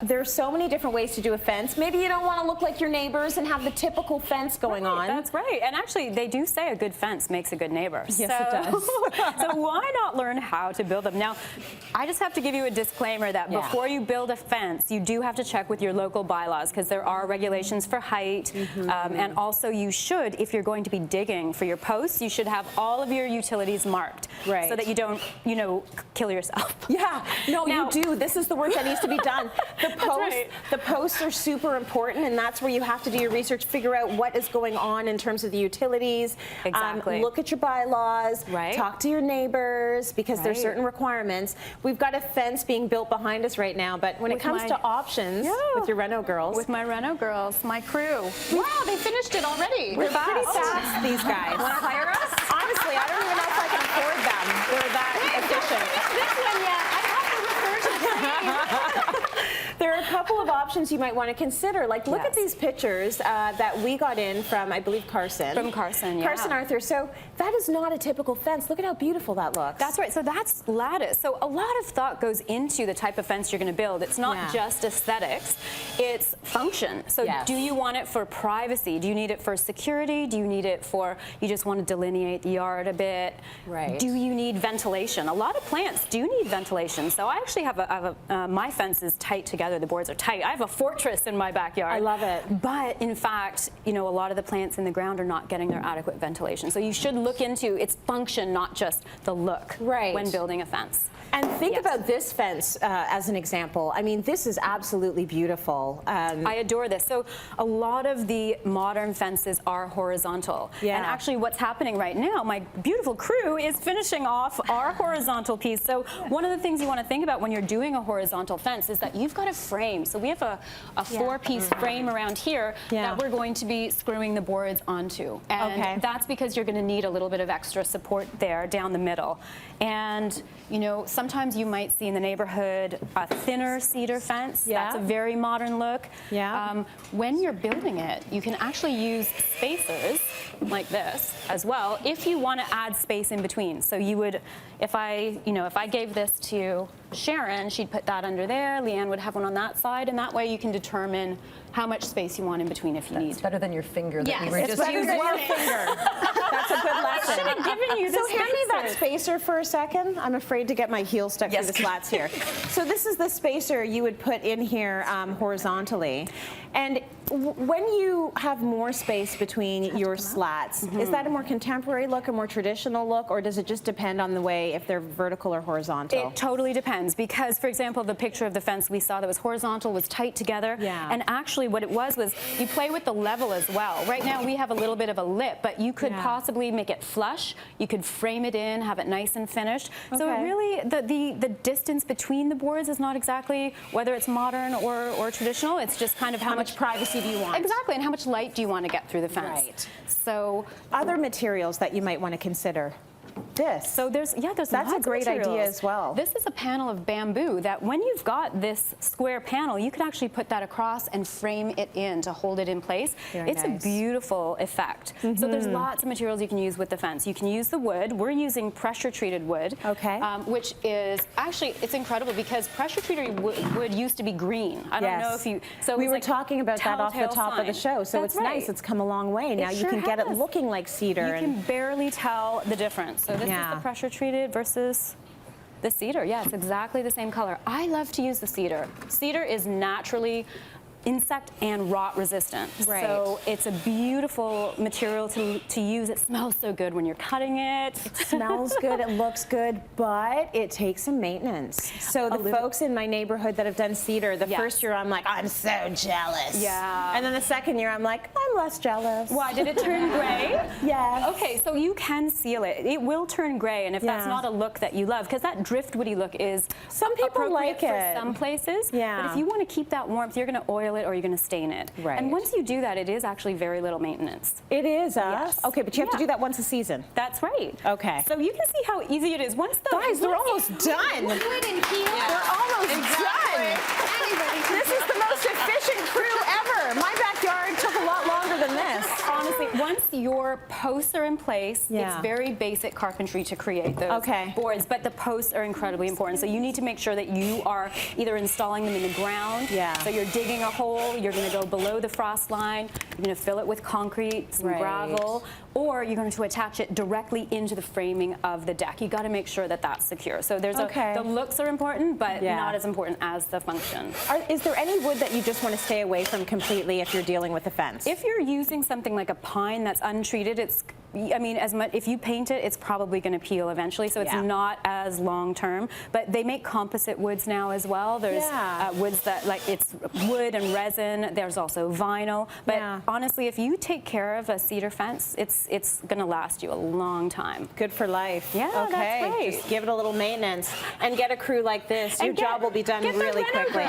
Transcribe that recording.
there's so many different ways to do a fence. Maybe you don't want to look like your neighbors and have the typical fence going on. That's right. And actually, they do say a good fence makes a good neighbor. Yes, it does. So why not learn how to build them? Now, I just have to give you a disclaimer that before you build a fence, you do have to check with your local bylaws because there are regulations for height. And also you should, if you're going to be digging for your posts, you should have all of your utilities marked so that you don't, you know, kill yourself. Yeah, no, you do. This is the work that needs to be done. The posts are super important, and that's where you have to do your research, figure out what is going on in terms of the utilities. Exactly. Look at your bylaws. Talk to your neighbors because there's certain requirements. We've got a fence being built behind us right now, but when it comes to options with your Reno girls. With my Reno girls, my crew. Wow, they finished it already. We're pretty fast, these guys. Want to hire us? Honestly, I don't even know if I can afford them. They're that efficient. This one yet. I have to refer to the training. There are a couple of options you might want to consider. Like, look at these pictures that we got in from, I believe, Carson. From Carson, Carson Arthur. So that is not a typical fence. Look at how beautiful that looks. That's right. So that's lattice. So a lot of thought goes into the type of fence you're going to build. It's not just aesthetics. It's function. So do you want it for privacy? Do you need it for security? Do you need it for, you just want to delineate the yard a bit? Do you need ventilation? A lot of plants do need ventilation. So I actually have my fence is tight together. The boards are tight. I have a fortress in my backyard. I love it. But in fact, you know, a lot of the plants in the ground are not getting their adequate ventilation. So you should look into its function, not just the look when building a fence. And think about this fence as an example. I mean, this is absolutely beautiful. I adore this. So a lot of the modern fences are horizontal. And actually what's happening right now, my beautiful crew is finishing off our horizontal piece. So one of the things you want to think about when you're doing a horizontal fence is that you've got a frame. So we have a four-piece frame around here that we're going to be screwing the boards onto. And that's because you're going to need a little bit of extra support there down the middle. And, you know, sometimes you might see in the neighborhood a thinner cedar fence. That's a very modern look. When you're building it, you can actually use spacers like this as well if you want to add space in between. So you would, if I gave this to Sharon, she'd put that under there. Leanne would have one on that side, and that way you can determine how much space you want in between if you need. It's better than your finger that you were just using. Your finger. That's a good lesson. I should have given you this. So hand me that spacer for a second. I'm afraid to get my heel stuck through the slats here. So this is the spacer you would put in here horizontally. And when you have more space between your slats, is that a more contemporary look, a more traditional look, or does it just depend on the way if they're vertical or horizontal? It totally depends because, for example, the picture of the fence we saw that was horizontal was tight together. And actually what it was you play with the level as well. Right now we have a little bit of a lip, but you could possibly make it flush. You could frame it in, have it nice and finished. So it really, the distance between the boards is not exactly whether it's modern or traditional. It's just kind of how much privacy do you want? Exactly, and how much light do you want to get through the fence? So other materials that you might want to consider. So there's that's a great idea as well. This is a panel of bamboo that when you've got this square panel, you could actually put that across and frame it in to hold it in place. It's a beautiful effect. So there's lots of materials you can use with the fence. You can use the wood. We're using pressure treated wood, which is actually, it's incredible because pressure treated wood used to be green. I don't know if you, so we were talking about that off the top of the show. So it's nice, it's come a long way. Now you can get it looking like cedar. You can barely tell the difference. So this is the pressure treated versus the cedar. Yeah, it's exactly the same color. I love to use the cedar. Cedar is naturally insect and rot resistant. So it's a beautiful material to use. It smells so good when you're cutting it. It smells good, it looks good, but it takes some maintenance. So the folks in my neighborhood that have done cedar, the first year I'm like, I'm so jealous. And then the second year I'm like, I'm less jealous. Why, did it turn gray? Yes. Okay, so you can seal it. It will turn gray, and if that's not a look that you love, because that driftwoody look is some people like it for some places. But if you want to keep that warmth, you're going to oil it or you're going to stain it. And once you do that, it is actually very little maintenance. It is, okay, but you have to do that once a season. That's right. Okay. So you can see how easy it is. Once the guys, they're almost done. They're almost done. This is the most efficient crew ever. My backyard took a lot longer than this. Honestly, once your posts are in place, Yeah. it's very basic carpentry to create those boards, but the posts are incredibly important. So you need to make sure that you are either installing them in the ground. Yeah. So you're digging a hole, you're going to go below the frost line, you're going to fill it with concrete, some gravel, or you're going to attach it directly into the framing of the deck. You got to make sure that that's secure. So there's the looks are important, but not as important as the function. Is there any wood that you just want to stay away from completely if you're dealing with a fence? If you're using something like a pine that's untreated, if you paint it, it's probably going to peel eventually, so it's not as long term. But they make composite woods now as well. There's woods that, like, it's wood and resin. There's also vinyl. But honestly, if you take care of a cedar fence, it's going to last you a long time. Good for life. Yeah, that's right. Just give it a little maintenance and get a crew like this. Your job will be done really quickly.